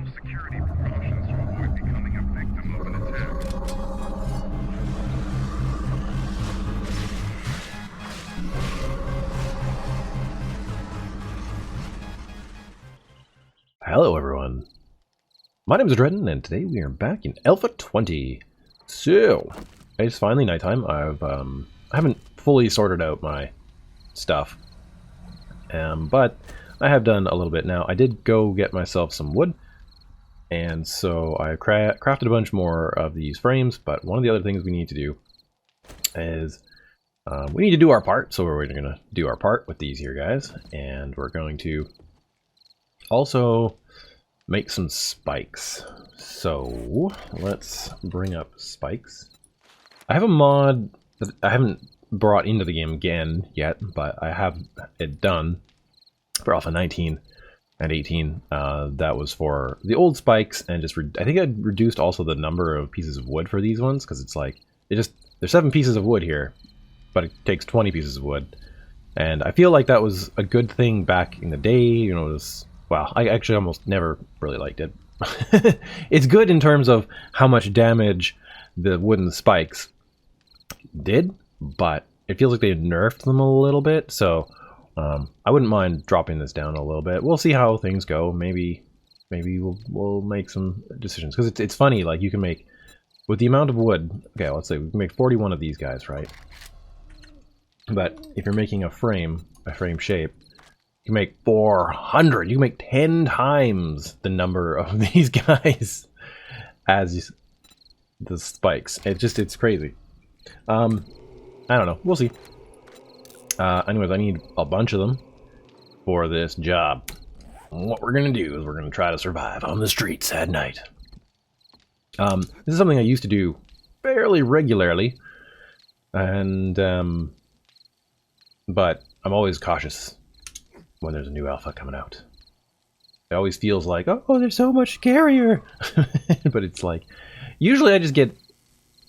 security precautions to avoid becoming a victim of an attack. Hello everyone, my name is Adreden, and today we are back in Alpha 20. So, it's finally nighttime. I haven't fully sorted out my stuff, but I have done a little bit now. I did go get myself some wood, and so I crafted a bunch more of these frames, but one of the other things we need to do is we need to do our part, so we're going to do our part with these here guys, and we're going to also make some spikes. So let's bring up spikes. I have a mod that I haven't brought into the game again yet, but I have it done for Alpha 19 and 18. That was for the old spikes, and just I think I reduced also the number of pieces of wood for these ones, because it's like there's 7 pieces of wood here, but it takes 20 pieces of wood, and I feel like that was a good thing back in the day. You know, well, I actually almost never really liked it. It's good in terms of how much damage the wooden spikes did, but it feels like they nerfed them a little bit, so I wouldn't mind dropping this down a little bit. We'll see how things go. Maybe we'll make some decisions, because it's funny, like you can make, with the amount of wood, okay, let's say we can make 41 of these guys, right? But if you're making a frame shape, you can make 400. You can make 10 times the number of these guys as the spikes. It's crazy. I don't know. We'll see. Anyways, I need a bunch of them for this job. And what we're gonna do is we're gonna try to survive on the streets at night. This is something I used to do fairly regularly, and but I'm always cautious when there's a new alpha coming out. It always feels like, oh, they're so much scarier. But it's like, usually I just get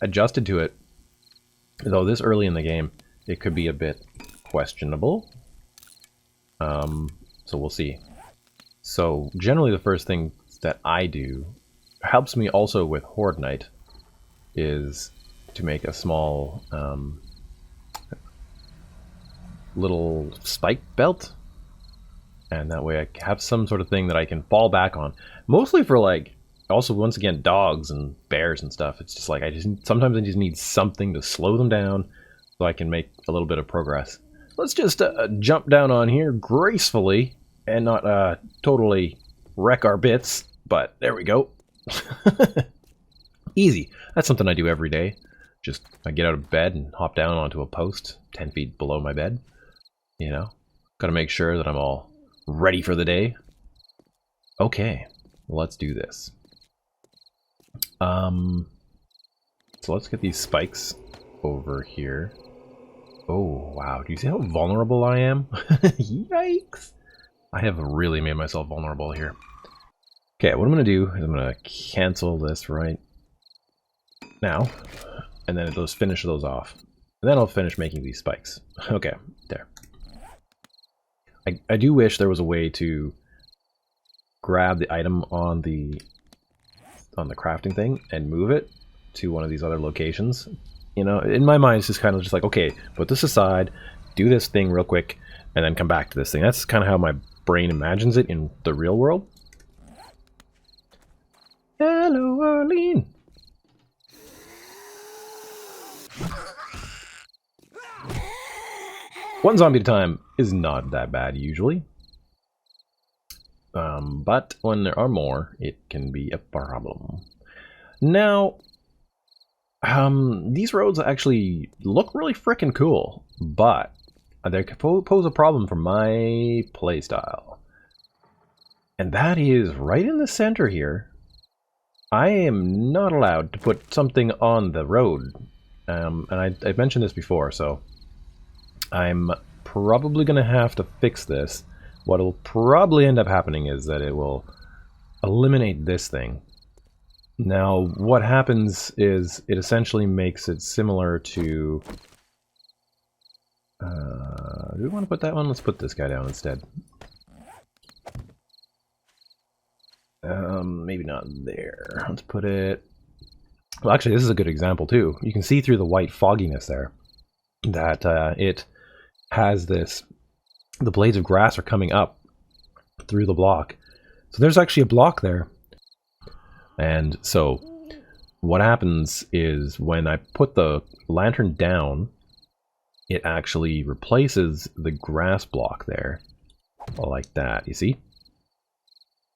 adjusted to it. Though this early in the game, it could be a bit questionable. So we'll see. So generally the first thing that I do, helps me also with Horde Night, is to make a small little spike belt. And that way I have some sort of thing that I can fall back on. Mostly for, like, also once again, dogs and bears and stuff. It's just like, sometimes I just need something to slow them down so I can make a little bit of progress. Let's just jump down on here gracefully and not totally wreck our bits. But there we go. Easy. That's something I do every day. Just I get out of bed and hop down onto a post 10 feet below my bed. You know, gotta make sure that I'm all ready for the day. Okay, let's do this. So let's get these spikes over here. Oh, wow. Do you see how vulnerable I am? Yikes! I have really made myself vulnerable here. Okay, what I'm going to do is I'm going to cancel this right now, and then it'll just finish those off. And then I'll finish making these spikes. Okay, there. I do wish there was a way to grab the item on the crafting thing and move it to one of these other locations. You know, in my mind, it's just kind of just like, okay, put this aside, do this thing real quick, and then come back to this thing. That's kind of how my brain imagines it in the real world. Hello, Arlene. One zombie at a time is not that bad usually. But when there are more, it can be a problem. Now, these roads actually look really freaking cool, but they pose a problem for my playstyle. And that is right in the center here. I am not allowed to put something on the road. And I mentioned this before, so I'm probably going to have to fix this. What will probably end up happening is that it will eliminate this thing. Now, what happens is it essentially makes it similar to... do we want to put that one? Let's put this guy down instead. maybe not there. Let's put it... Well, actually, this is a good example, too. You can see through the white fogginess there that it has this... The blades of grass are coming up through the block. So there's actually a block there. And so what happens is when I put the lantern down, it actually replaces the grass block there. Like that, you see?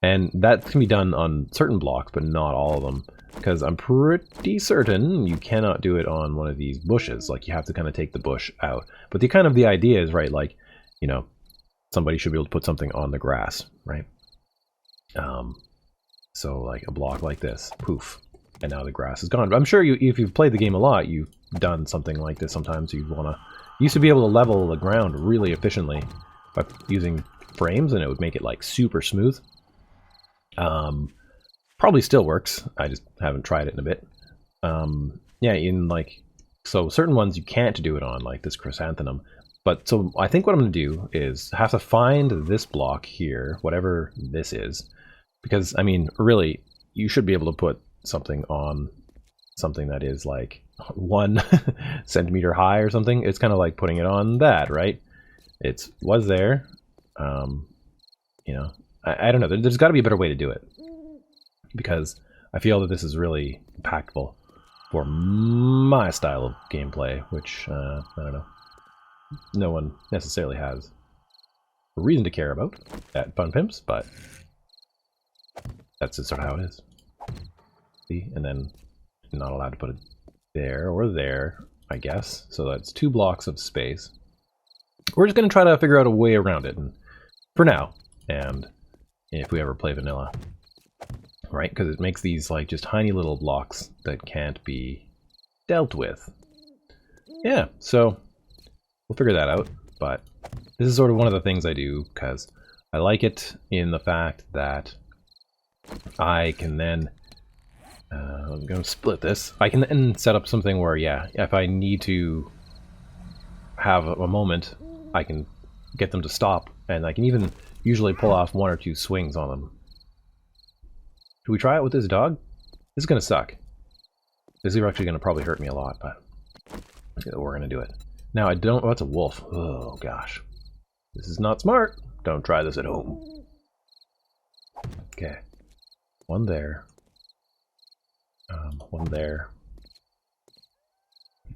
And that can be done on certain blocks, but not all of them. Because I'm pretty certain you cannot do it on one of these bushes. Like, you have to kind of take the bush out. But the idea is, right, like, you know, somebody should be able to put something on the grass, right? So, like, a block like this, poof, and now the grass is gone. But I'm sure if you've played the game a lot, you've done something like this. Sometimes you used to be able to level the ground really efficiently by using frames, and it would make it, like, super smooth. Probably still works. I just haven't tried it in a bit. Yeah, so certain ones you can't do it on, like this chrysanthemum. But so I think what I'm going to do is have to find this block here, whatever this is. Because, I mean, really, you should be able to put something on something that is like 1 centimeter high or something. It's kind of like putting it on that, right? It was there. You know, I don't know. There's got to be a better way to do it. Because I feel that this is really impactful for my style of gameplay, which, I don't know, no one necessarily has a reason to care about at Fun Pimps, but that's just sort of how it is. See? And then I'm not allowed to put it there or there, I guess. So that's 2 blocks of space. We're just going to try to figure out a way around it, and for now, and if we ever play vanilla. Right, because it makes these like just tiny little blocks that can't be dealt with. Yeah, so we'll figure that out, but this is sort of one of the things I do because I like it in the fact that I can then, I'm going to split this, I can then set up something where, yeah, if I need to have a moment, I can get them to stop, and I can even usually pull off 1 or 2 swings on them. Should we try it with this dog? This is going to suck. This is actually going to probably hurt me a lot, but we're going to do it. Now, I don't... Oh, it's a wolf. Oh, gosh. This is not smart. Don't try this at home. Okay. 1 there. 1 there.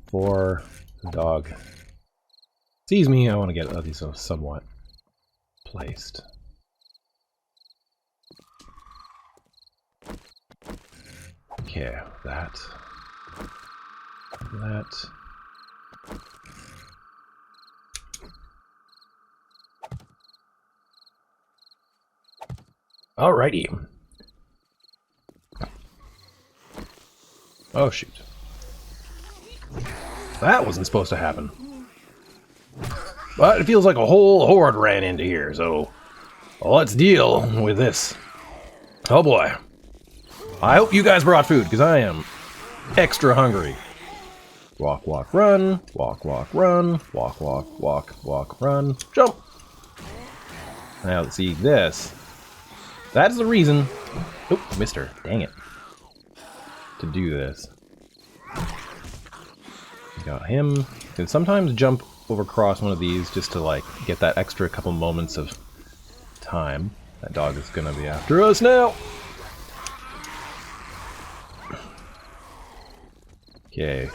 Before the dog sees me, I want to get these somewhat placed. Okay, that. Alrighty. Oh, shoot. That wasn't supposed to happen. But it feels like a whole horde ran into here, so let's deal with this. Oh boy. I hope you guys brought food, because I am extra hungry. Walk, walk, run. Walk, walk, run. Walk, walk, walk, walk, run. Jump! Now, see, this. That's the reason... Oop, missed her. Dang it. To do this. Got him. You can sometimes jump over across one of these just to, like, get that extra couple moments of time. That dog is gonna be after us now! Okay.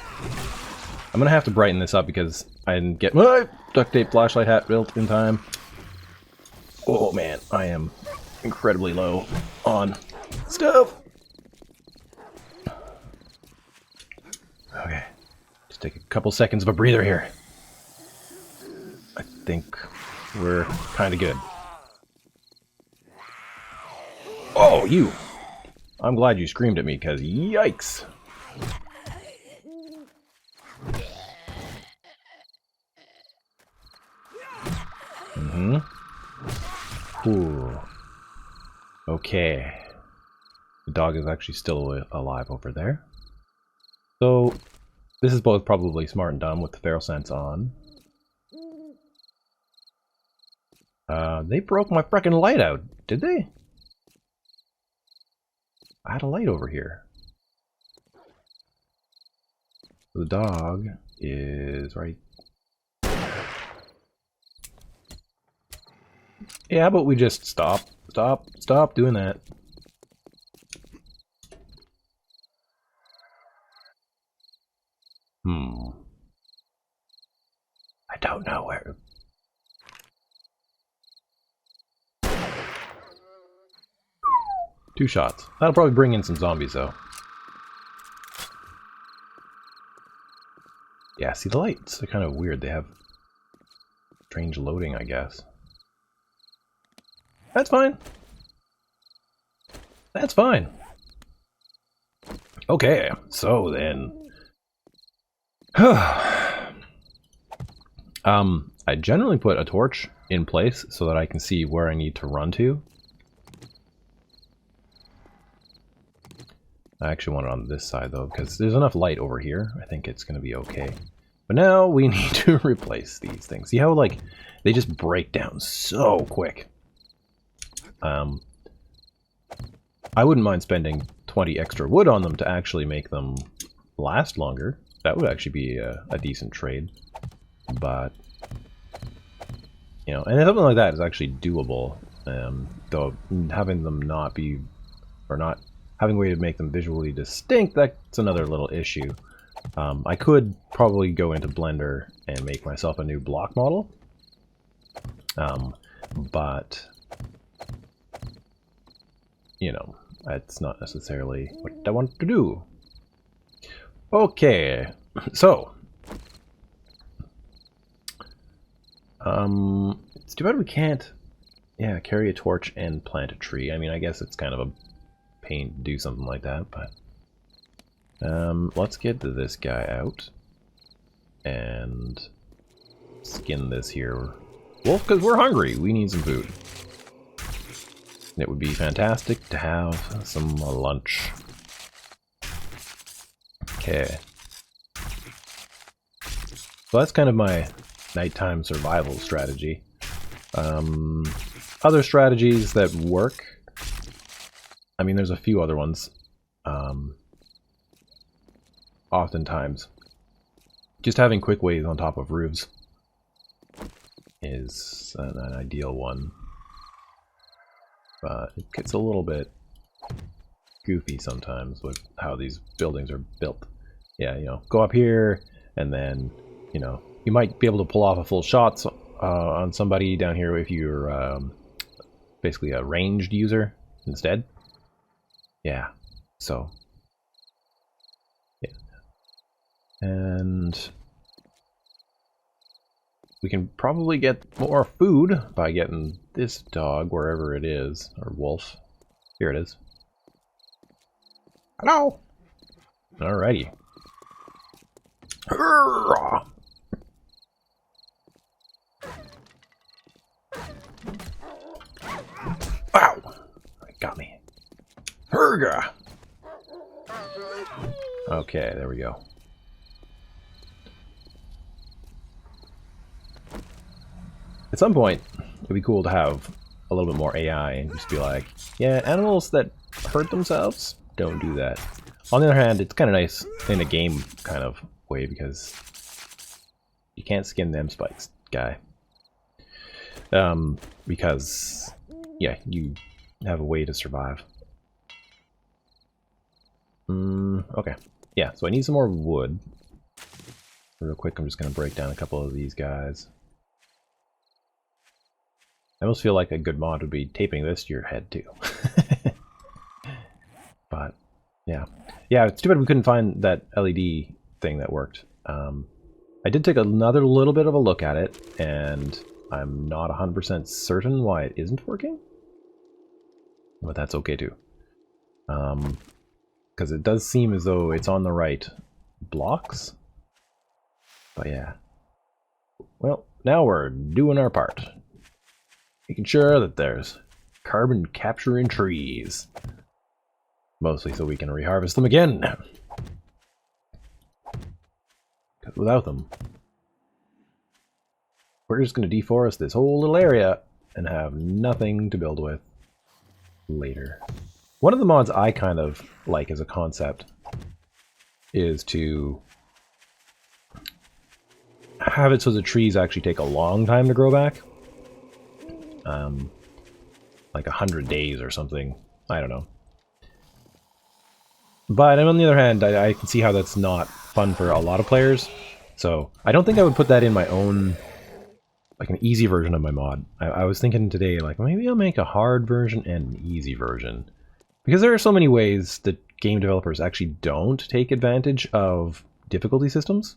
I'm gonna have to brighten this up because I didn't get my duct tape flashlight hat built in time. Oh man, I am incredibly low on stuff. Okay. Just take a couple seconds of a breather here. I think we're kinda good. Oh, you! I'm glad you screamed at me, because yikes! Ooh. Okay. The dog is actually still alive over there. So, this is both probably smart and dumb with the feral sense on. They broke my frickin' light out, did they? I had a light over here. The dog is right. Yeah, how about we just stop doing that. I don't know where. Two shots. That'll probably bring in some zombies, though. Yeah, see, the lights are kind of weird. They have strange loading, I guess. That's fine. That's fine. Okay, so then... I generally put a torch in place so that I can see where I need to run to. I actually want it on this side though, because there's enough light over here. I think it's going to be okay. But now we need to replace these things. See how, like, they just break down so quick. I wouldn't mind spending 20 extra wood on them to actually make them last longer. That would actually be a decent trade. But, you know, and something like that is actually doable. Though having them not be, or not having a way to make them visually distinct, that's another little issue. I could probably go into Blender and make myself a new block model. But, you know, that's not necessarily what I want to do. Okay, so it's too bad we can't, yeah, carry a torch and plant a tree. I mean, I guess it's kind of a pain to do something like that, but let's get this guy out and skin this here wolf, because we're hungry. We need some food. It would be fantastic to have some lunch. Okay. So that's kind of my nighttime survival strategy. Other strategies that work, I mean, there's a few other ones. Oftentimes, just having quick ways on top of roofs is an ideal one. But it gets a little bit goofy sometimes with how these buildings are built. Yeah, you know, go up here, and then, you know, you might be able to pull off a full shot on somebody down here if you're basically a ranged user instead. Yeah, so, yeah. And we can probably get more food by getting this dog wherever it is, or wolf. Here it is. Hello! Alrighty. Hurrah! Ow! It got me. Hurrah! Okay, there we go. At some point, it'd be cool to have a little bit more AI and just be like, yeah, animals that hurt themselves, don't do that. On the other hand, it's kind of nice in a game kind of way because you can't skin them spikes, guy. Because, yeah, you have a way to survive. Okay. Yeah, so I need some more wood. Real quick, I'm just going to break down a couple of these guys. I almost feel like a good mod would be taping this to your head, too. But, yeah. Yeah, it's too bad we couldn't find that LED thing that worked. I did take another little bit of a look at it, and I'm not 100% certain why it isn't working. But that's okay, too. Because it does seem as though it's on the right blocks. But yeah. Well, now we're doing our part. Making sure that there's carbon capture in trees. Mostly so we can reharvest them again. Because without them, we're just going to deforest this whole little area and have nothing to build with later. One of the mods I kind of like as a concept is to have it so the trees actually take a long time to grow back. Like 100 days or something. I don't know. But on the other hand, I can see how that's not fun for a lot of players. So I don't think I would put that in my own, like an easy version of my mod. I was thinking today, like, maybe I'll make a hard version and an easy version. Because there are so many ways that game developers actually don't take advantage of difficulty systems.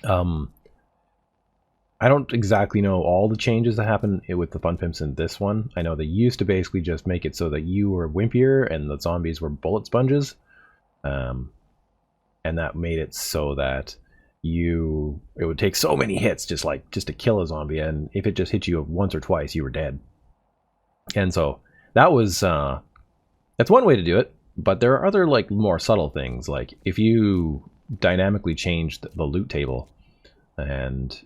I don't exactly know all the changes that happen with the Fun Pimps in this one. I know they used to basically just make it so that you were wimpier and the zombies were bullet sponges. And that made it so that it would take so many hits just to kill a zombie, and if it just hit you once or twice, you were dead. And so that was that's one way to do it, but there are other like more subtle things, like if you dynamically changed the loot table and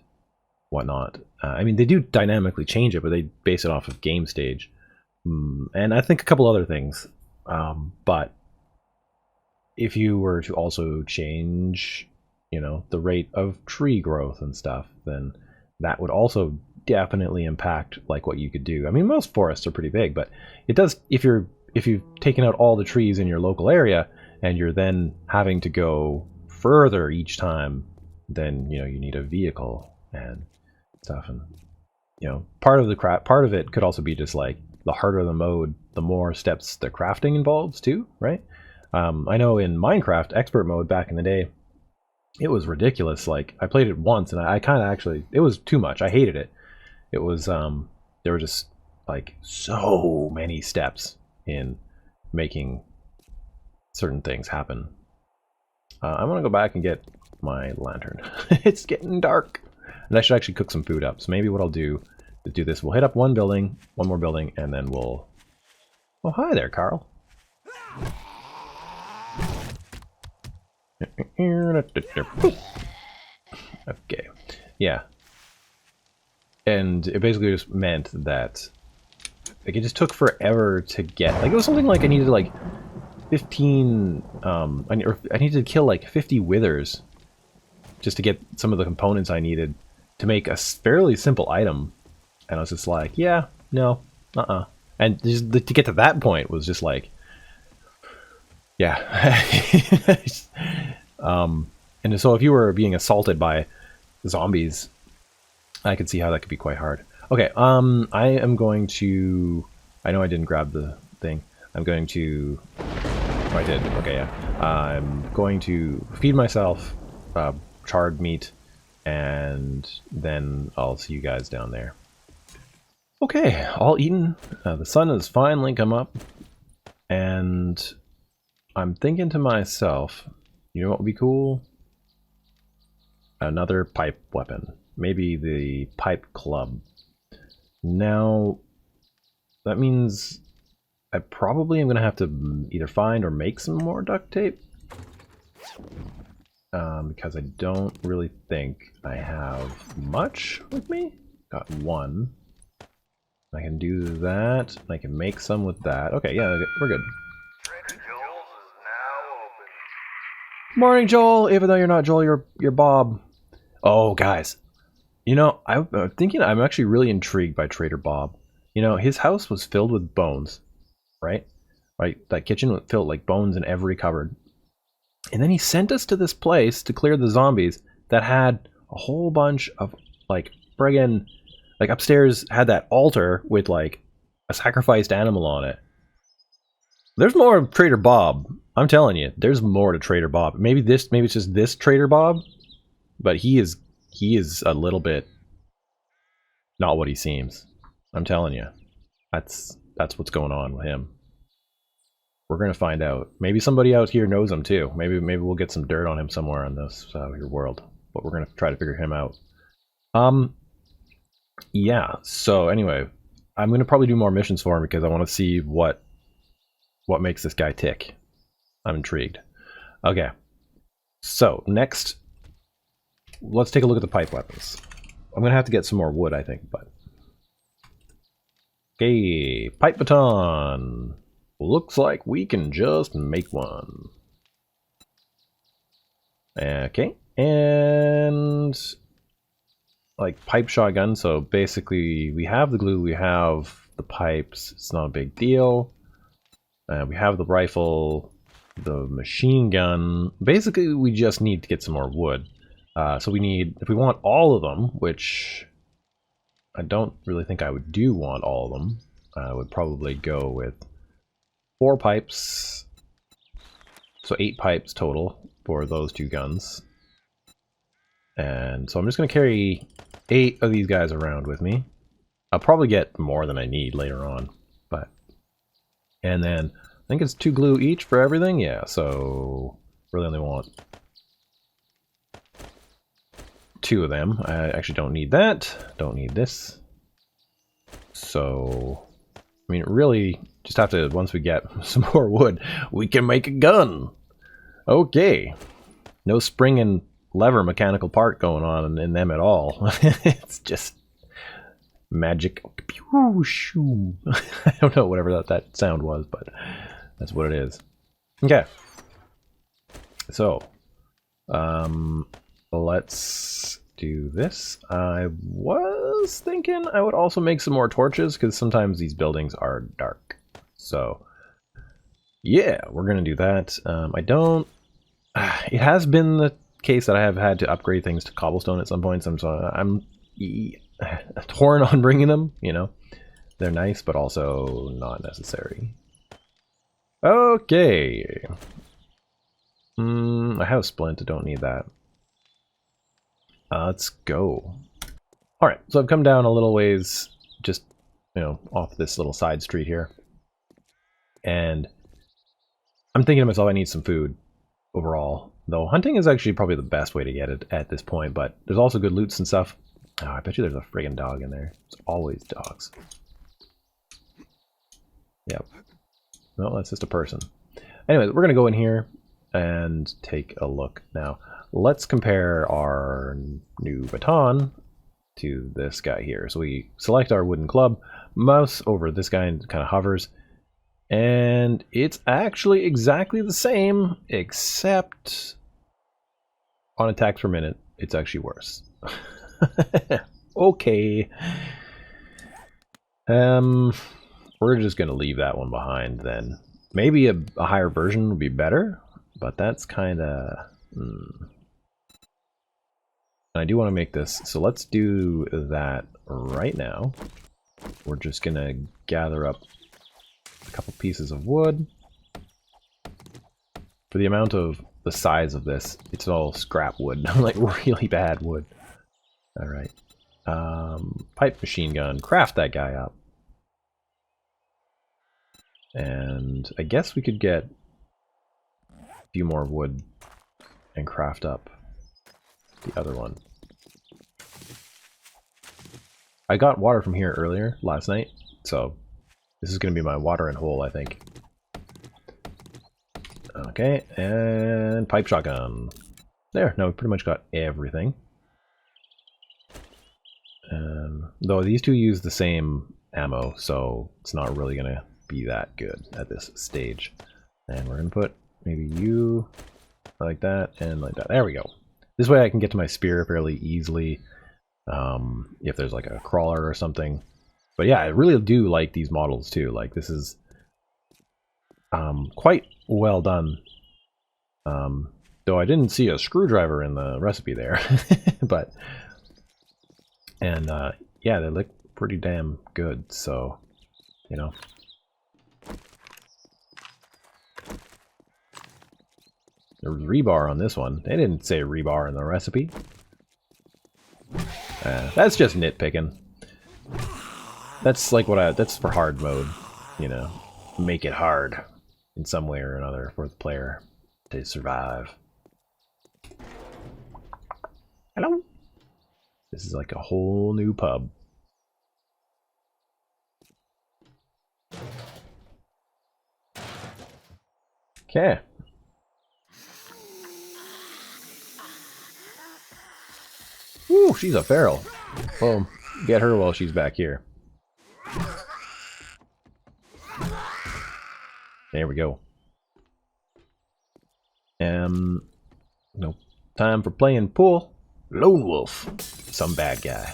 whatnot. I mean, they do dynamically change it, but they base it off of game stage. And I think a couple other things. But if you were to also change, you know, the rate of tree growth and stuff, then that would also definitely impact like what you could do. I mean, most forests are pretty big, but it does, if you've taken out all the trees in your local area and you're then having to go further each time, then, you know, you need a vehicle and stuff. And, you know, part of it could also be just like the harder the mode, the more steps the crafting involves too, right? I know in Minecraft expert mode back in the day, it was ridiculous. Like, I played it once and I kind of actually, it was too much. I hated it. It was, there were just like so many steps in making certain things happen. I want to go back and get my lantern. It's getting dark. And I should actually cook some food up. So maybe what I'll do is do this. We'll hit up one more building, and then we'll... Oh, hi there, Carl. Okay. Yeah. And it basically just meant that like it just took forever to get... Like, it was something like I needed like 15... I needed to kill like 50 withers just to get some of the components I needed to make a fairly simple item. And I was just like, yeah, no, and just to get to that point was just like, yeah. And so if you were being assaulted by zombies, I could see how that could be quite hard. Okay, I am going to... I know I didn't grab the thing. I'm going to... Oh, I did. Okay, yeah. I'm going to feed myself charred meat, and then I'll see you guys down there. Okay, all eaten. The sun has finally come up, and I'm thinking to myself, you know what would be cool? Another pipe weapon. Maybe the pipe club. Now, that means I probably am going to have to either find or make some more duct tape. Because I don't really think I have much with me. Got one. I can do that. I can make some with that. Okay, yeah, we're good. Morning, Joel. Even though you're not Joel, you're Bob. Oh, guys. You know, I'm thinking I'm actually really intrigued by Trader Bob. You know, his house was filled with bones, right? Right, that kitchen was filled like bones in every cupboard. And then he sent us to this place to clear the zombies that had a whole bunch of like friggin', like upstairs had that altar with like a sacrificed animal on it. There's more of Trader Bob. I'm telling you, there's more to Trader Bob. Maybe it's just this Trader Bob, but he is a little bit not what he seems. I'm telling you, that's what's going on with him. We're gonna find out. Maybe somebody out here knows him too. Maybe we'll get some dirt on him somewhere in this your world. But we're gonna try to figure him out. Yeah. So anyway, I'm gonna probably do more missions for him because I want to see what makes this guy tick. I'm intrigued. Okay. So next, let's take a look at the pipe weapons. I'm gonna have to get some more wood, I think, but okay, pipe baton. Looks like we can just make one. Okay, and like pipe shotgun. So basically, we have the glue, we have the pipes. It's not a big deal. We have the rifle, the machine gun. Basically, we just need to get some more wood. So we need, if we want all of them, which I don't really think I would want all of them. I would probably go with 4 pipes. So 8 pipes total for those 2 guns. And so I'm just going to carry 8 of these guys around with me. I'll probably get more than I need later on. And then I think it's 2 glue each for everything. Yeah, so really only want 2 of them. I actually don't need that. Don't need this. So, I mean, really just have to, once we get some more wood, we can make a gun. Okay. No spring and lever mechanical part going on in them at all. It's just magic. I don't know, whatever that sound was, but that's what it is. Okay. So, let's do this. I was thinking I would also make some more torches because sometimes these buildings are dark. So, yeah, we're gonna do that. I don't. It has been the case that I have had to upgrade things to cobblestone at some points. I'm torn on bringing them. You know, they're nice, but also not necessary. Okay. I have splint. I don't need that. Let's go. All right, so I've come down a little ways, just, you know, off this little side street here, and I'm thinking to myself, I need some food overall. Though hunting is actually probably the best way to get it at this point, but there's also good loots and stuff. Oh, I bet you there's a friggin' dog in there. There's always dogs. Yep. No, that's just a person. Anyways, we're gonna go in here and take a look now. Let's compare our new baton to this guy here. So we select our wooden club, mouse over this guy and kind of hovers, and it's actually exactly the same, except on attacks per minute, it's actually worse. Okay. We're just gonna leave that one behind then. Maybe a higher version would be better, but that's kind of... I do want to make this, so let's do that right now. We're just gonna gather up a couple pieces of wood. For the amount of the size of this, it's all scrap wood, like really bad wood. All right, pipe machine gun, craft that guy up. And I guess we could get a few more wood and craft up the other one. I got water from here earlier last night, so this is going to be my watering hole, I think. Okay, and pipe shotgun. There, now we pretty much got everything. Though these two use the same ammo, so it's not really going to be that good at this stage. And we're going to put maybe you like that and like that. There we go. This way I can get to my spear fairly easily if there's like a crawler or something. But yeah, I really do like these models too. Like this is quite well done. Though I didn't see a screwdriver in the recipe there. But yeah, they look pretty damn good, so you know. There's rebar on this one. They didn't say rebar in the recipe. That's just nitpicking. That's like that's for hard mode, you know. Make it hard in some way or another for the player to survive. Hello. This is like a whole new pub. Okay. Ooh, she's a feral. Well, get her while she's back here. There we go. No time for playing pool. Lone wolf. Some bad guy.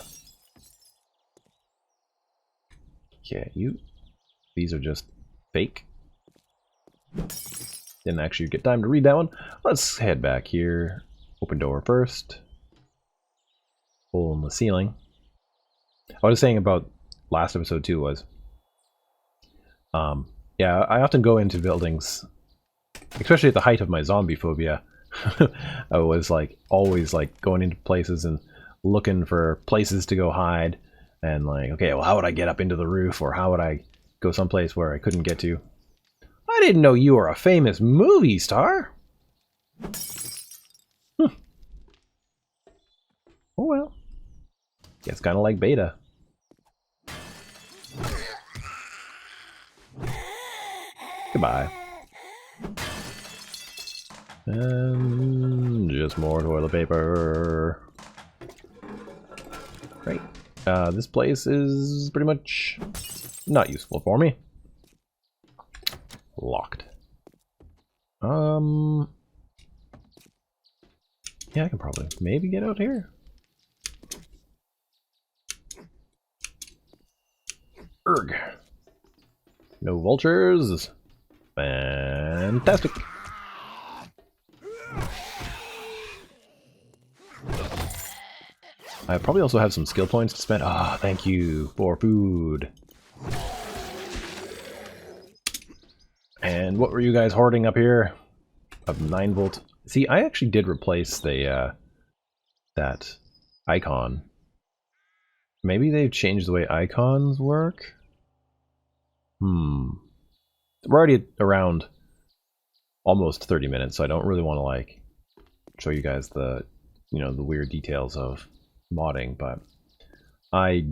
Okay, you. These are just fake. Didn't actually get time to read that one. Let's head back here. Open door first. Hole in the ceiling. What I was saying about last episode too was, yeah, I often go into buildings, especially at the height of my zombie phobia. I was like always like going into places and looking for places to go hide, and like, okay, well, how would I get up into the roof, or how would I go someplace where I couldn't get to? I didn't know you were a famous movie star. Oh well. Guess kind of like Beta. Goodbye. And just more toilet paper. Great. This place is pretty much not useful for me. Locked. Yeah, I can probably maybe get out here. Erg. No vultures. Fantastic. I probably also have some skill points to spend. Ah, thank you for food. And what were you guys hoarding up here? A 9-volt. See, I actually did replace the that icon. Maybe they've changed the way icons work? We're already around almost 30 minutes, so I don't really want to like show you guys the, you know, the weird details of modding, but I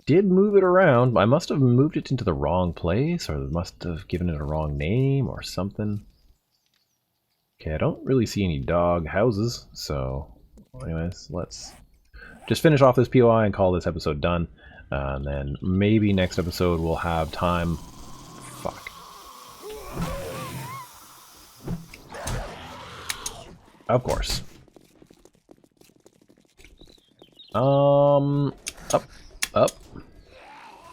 did move it around. I must have moved it into the wrong place, or must have given it a wrong name or something. Okay, I don't really see any dog houses, so anyways, let's just finish off this POI and call this episode done. And then maybe next episode we'll have time. Fuck. Of course. Up.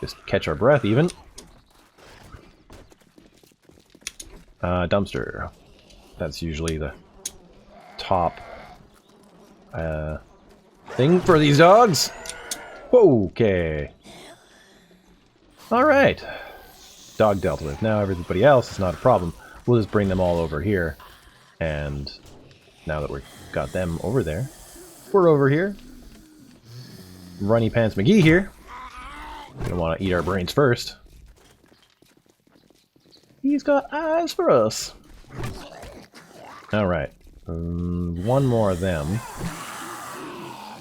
Just catch our breath even. Dumpster. That's usually the top thing for these dogs. Okay. Alright. Dog dealt with. Now everybody else is not a problem. We'll just bring them all over here. And now that we've got them over there, we're over here. Runny Pants McGee here. Gonna want to eat our brains first. He's got eyes for us. Alright. One more of them.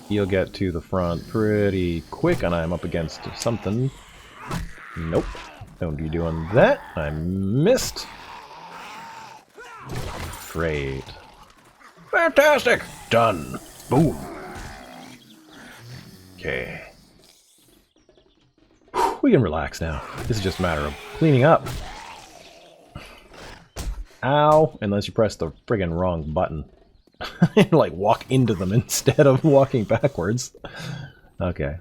He'll get to the front pretty quick, and I'm up against something. Nope. Don't be doing that. I missed. Great. Fantastic! Done. Boom. Okay. We can relax now. This is just a matter of cleaning up. Ow! Unless you press the friggin' wrong button. Like walk into them instead of walking backwards. Okay.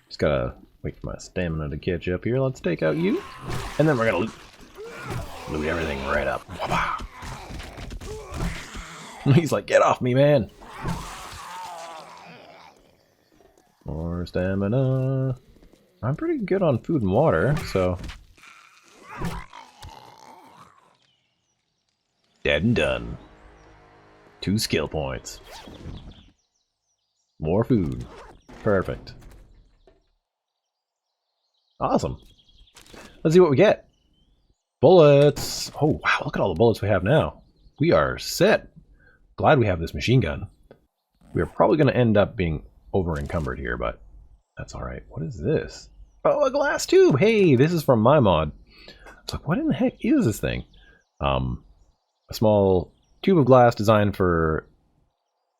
Just gotta wait for my stamina to catch up here. Let's take out you. And then we're gonna loot everything right up. He's like, get off me, man! More stamina. I'm pretty good on food and water, so... Dead and done. 2 skill points. More food. Perfect. Awesome. Let's see what we get. Bullets! Oh wow, look at all the bullets we have now. We are set. Glad we have this machine gun. We're probably going to end up being over-encumbered here, but that's alright. What is this? Oh, a glass tube! Hey, this is from my mod. It's like, what in the heck is this thing? A small tube of glass designed for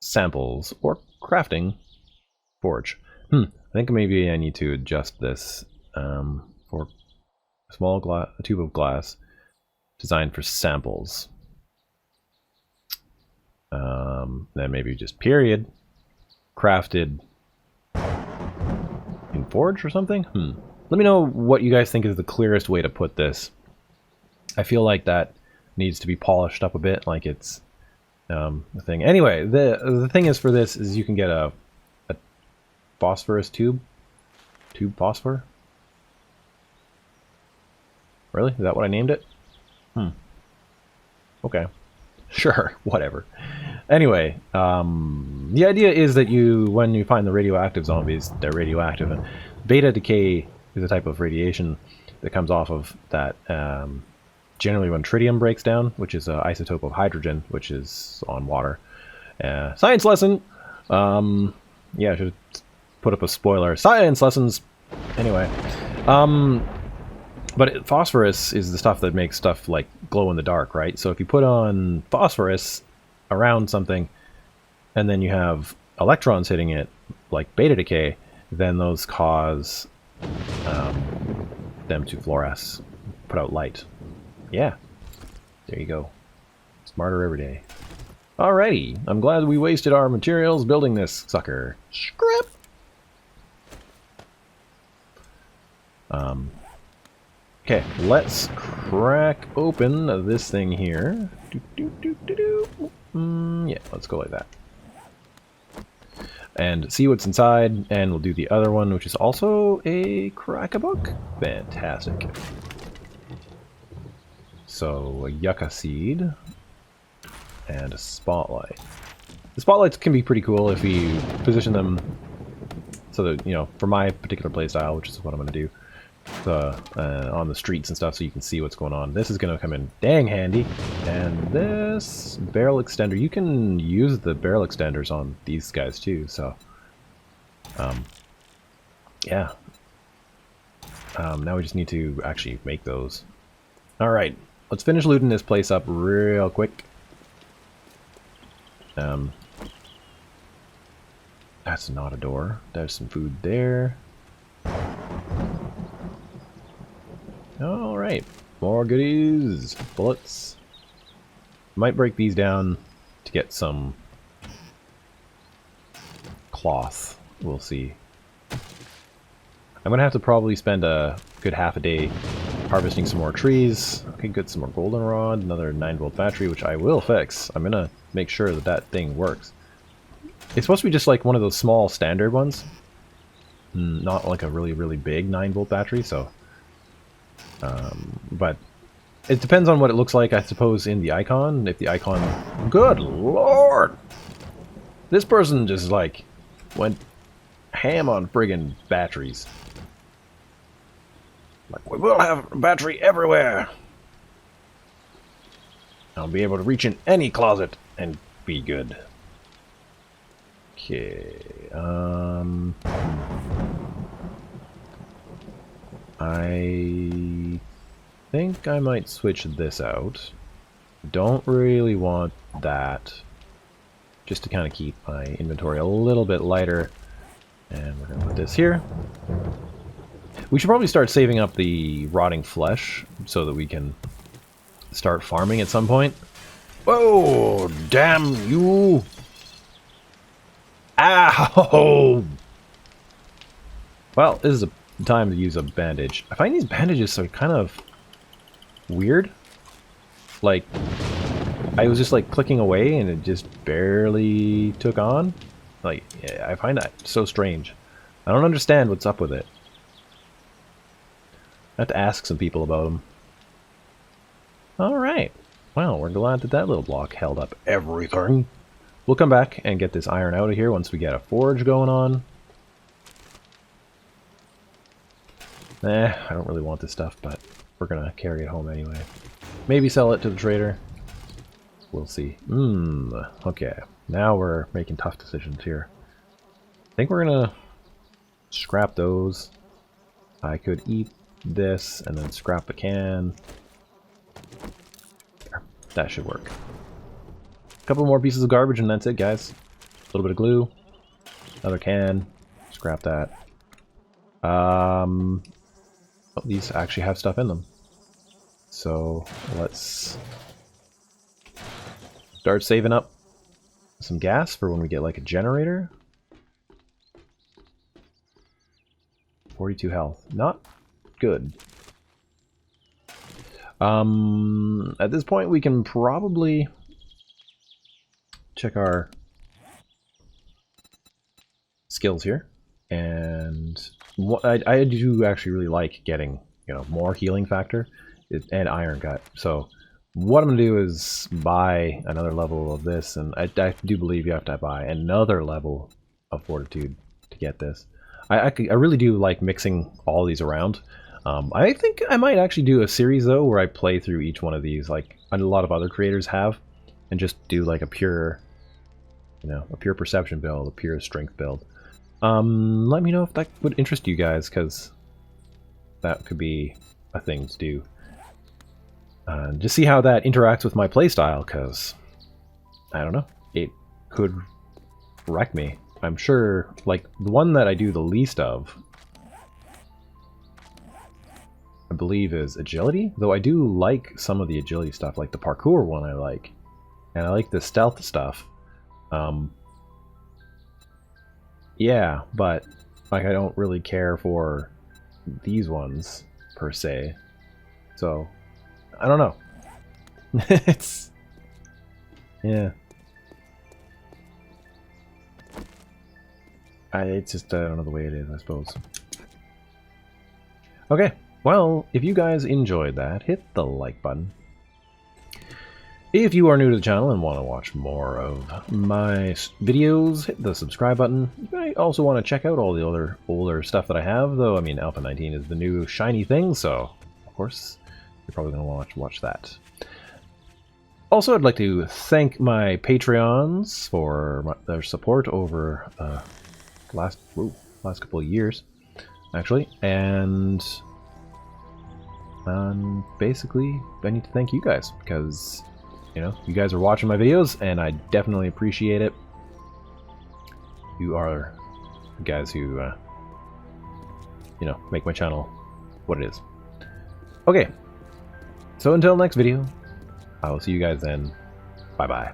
samples or crafting forge. I think maybe I need to adjust this for A tube of glass designed for samples. Then maybe just period. Crafted in forge or something? Let me know what you guys think is the clearest way to put this. I feel like that needs to be polished up a bit, like it's the thing. Anyway, the thing is for this is you can get a phosphorus tube. Tube phosphor? Really? Is that what I named it? Okay. Sure, whatever. Anyway, the idea is that when you find the radioactive zombies, they're radioactive, and beta decay is a type of radiation that comes off of that, generally when tritium breaks down, which is an isotope of hydrogen, which is on water. Science lesson! Yeah, I should put up a spoiler. Science lessons! Anyway. But phosphorus is the stuff that makes stuff like glow in the dark, right? So if you put on phosphorus around something and then you have electrons hitting it, like beta decay, then those cause them to fluoresce, put out light. Yeah, there you go. Smarter every day. Alrighty, I'm glad we wasted our materials building this sucker. Script! Okay, let's crack open this thing here. Yeah, let's go like that. And see what's inside, and we'll do the other one, which is also a crack-a-book. Fantastic. So, a yucca seed, and a spotlight. The spotlights can be pretty cool if you position them so that, you know, for my particular playstyle, which is what I'm going to do, on the streets and stuff so you can see what's going on. This is going to come in dang handy. And this barrel extender, you can use the barrel extenders on these guys too, so yeah. Now we just need to actually make those. Alright, let's finish looting this place up real quick. That's not a door. There's some food there. Alright, more goodies. Bullets. Might break these down to get some cloth. We'll see. I'm gonna have to probably spend a good half a day harvesting some more trees. Okay, good, some more goldenrod, another 9-volt battery, which I will fix. I'm gonna make sure that that thing works. It's supposed to be just like one of those small standard ones. Not like a really, really big 9-volt battery, so... but it depends on what it looks like, I suppose, in the icon. If the icon... Good lord! This person just, like, went ham on friggin' batteries. Like, we will have a battery everywhere! I'll be able to reach in any closet and be good. Okay, I think I might switch this out. Don't really want that. Just to kind of keep my inventory a little bit lighter. And we're going to put this here. We should probably start saving up the rotting flesh so that we can start farming at some point. Whoa! Damn you! Ow! Well, this is a time to use a bandage. I find these bandages are kind of weird. Like, I was just like clicking away and it just barely took on. Like, yeah, I find that so strange. I don't understand what's up with it. I have to ask some people about them. Alright. Well, we're glad that that little block held up everything. We'll come back and get this iron out of here once we get a forge going on. I don't really want this stuff, but we're gonna carry it home anyway. Maybe sell it to the trader. We'll see. Okay. Now we're making tough decisions here. I think we're gonna scrap those. I could eat this and then scrap the can. There. That should work. A couple more pieces of garbage and that's it, guys. A little bit of glue. Another can. Scrap that. Oh, these actually have stuff in them. So let's start saving up some gas for when we get like a generator. 42 health. Not good. At this point we can probably check our skills here. And what I do actually really like getting, you know, more healing factor and iron gut. So what I'm going to do is buy another level of this, and I do believe you have to buy another level of fortitude to get this. I really do like mixing all these around. I think I might actually do a series though where I play through each one of these like a lot of other creators have, and just do like a pure, you know, a pure perception build, a pure strength build. Let me know if that would interest you guys, because that could be a thing to do. Just see how that interacts with my playstyle, because I don't know, it could wreck me. I'm sure, like, the one that I do the least of, I believe, is agility, though I do like some of the agility stuff, like the parkour one I like, and I like the stealth stuff. Yeah, but like I don't really care for these ones per se, so I don't know. It's, yeah, it's just I don't know the way it is, I suppose. Okay, well, if you guys enjoyed that, hit the like button. If you are new to the channel and want to watch more of my videos, hit the subscribe button. You might also want to check out all the other older stuff that I have, though. I mean, Alpha 19 is the new shiny thing, so of course you're probably going to want to watch that. Also, I'd like to thank my Patreons for their support over last couple of years, actually, and basically I need to thank you guys because, you know, you guys are watching my videos, and I definitely appreciate it. You are the guys who, you know, make my channel what it is. Okay, so until next video, I will see you guys then. Bye-bye.